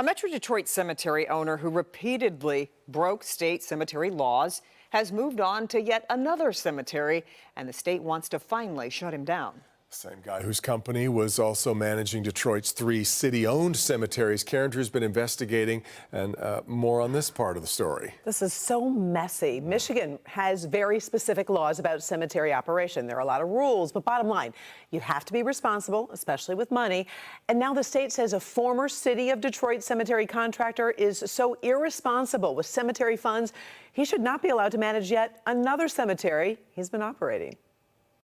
A Metro Detroit cemetery owner who repeatedly broke state cemetery laws has moved on to yet another cemetery, and the state wants to finally shut him down. Same guy whose company was also managing Detroit's 3 city-owned cemeteries. Karen Drew's been investigating, and more on this part of the story. This is so messy. Michigan has very specific laws about cemetery operation. There are a lot of rules, but bottom line, you have to be responsible, especially with money. And now the state says a former City of Detroit cemetery contractor is so irresponsible with cemetery funds, he should not be allowed to manage yet another cemetery he's been operating.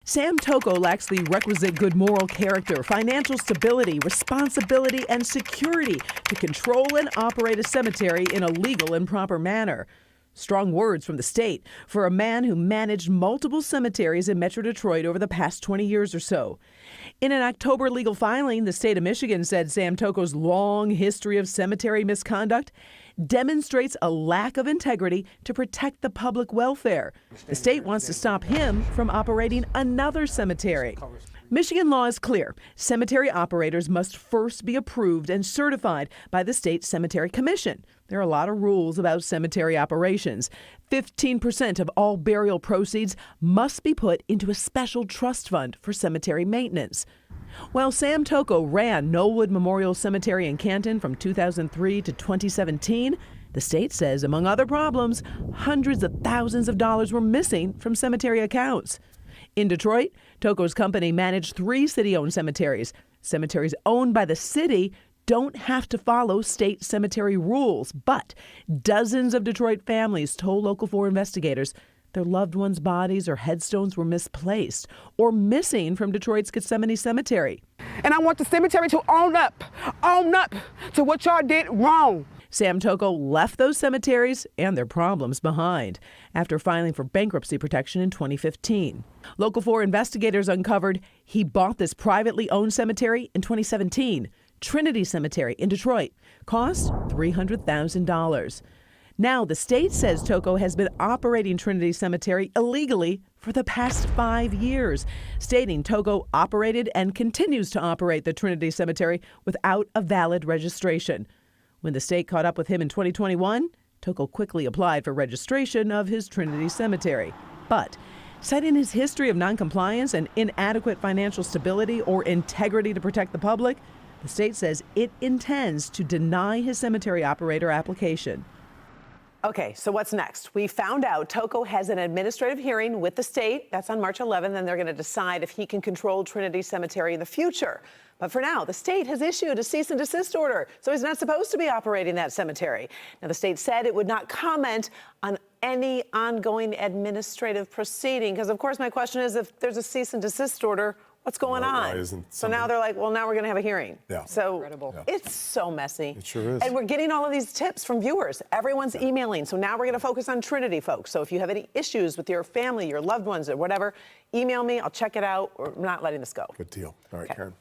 Sam Tocco lacks the requisite good moral character, financial stability, responsibility, and security to control and operate a cemetery in a legal and proper manner. Strong words from the state for a man who managed multiple cemeteries in Metro Detroit over the past 20 years or so. In an October legal filing, the state of Michigan said Sam Tocco's long history of cemetery misconduct demonstrates a lack of integrity to protect the public welfare. The state wants to stop him from operating another cemetery. Michigan law is clear. Cemetery operators must first be approved and certified by the State Cemetery Commission. There are a lot of rules about cemetery operations. 15% of all burial proceeds must be put into a special trust fund for cemetery maintenance. While Sam Tocco ran Knollwood Memorial Cemetery in Canton from 2003 to 2017, the state says, among other problems, hundreds of thousands of dollars were missing from cemetery accounts. In Detroit, Tocco's company managed 3 city-owned cemeteries. Cemeteries owned by the city don't have to follow state cemetery rules, but dozens of Detroit families told Local 4 investigators their loved ones' bodies or headstones were misplaced or missing from Detroit's Gethsemane Cemetery. And I want the cemetery to own up to what y'all did wrong. Sam Tocco left those cemeteries and their problems behind after filing for bankruptcy protection in 2015. Local 4 investigators uncovered he bought this privately owned cemetery in 2017, Trinity Cemetery in Detroit. Cost $300,000. Now the state says Tocco has been operating Trinity Cemetery illegally for the past 5 years, stating Tocco operated and continues to operate the Trinity Cemetery without a valid registration. When the state caught up with him in 2021, Tocco quickly applied for registration of his Trinity Cemetery. But citing his history of noncompliance and inadequate financial stability or integrity to protect the public, the state says it intends to deny his cemetery operator application. Okay, so what's next? We found out Tocco has an administrative hearing with the state. That's on March 11th, and they're going to decide if he can control Trinity Cemetery in the future. But for now, the state has issued a cease and desist order, so he's not supposed to be operating that cemetery. Now, the state said it would not comment on any ongoing administrative proceeding, because, of course, my question is, if there's a cease and desist order, what's going on? So now they're like, well, now we're going to have a hearing. Yeah. So Incredible. it's so messy. It sure is. And we're getting all of these tips from viewers. Everyone's emailing. So now we're going to focus on Trinity, folks. So if you have any issues with your family, your loved ones, or whatever, email me. I'll check it out. We're not letting this go. Good deal. All right, Okay. Karen.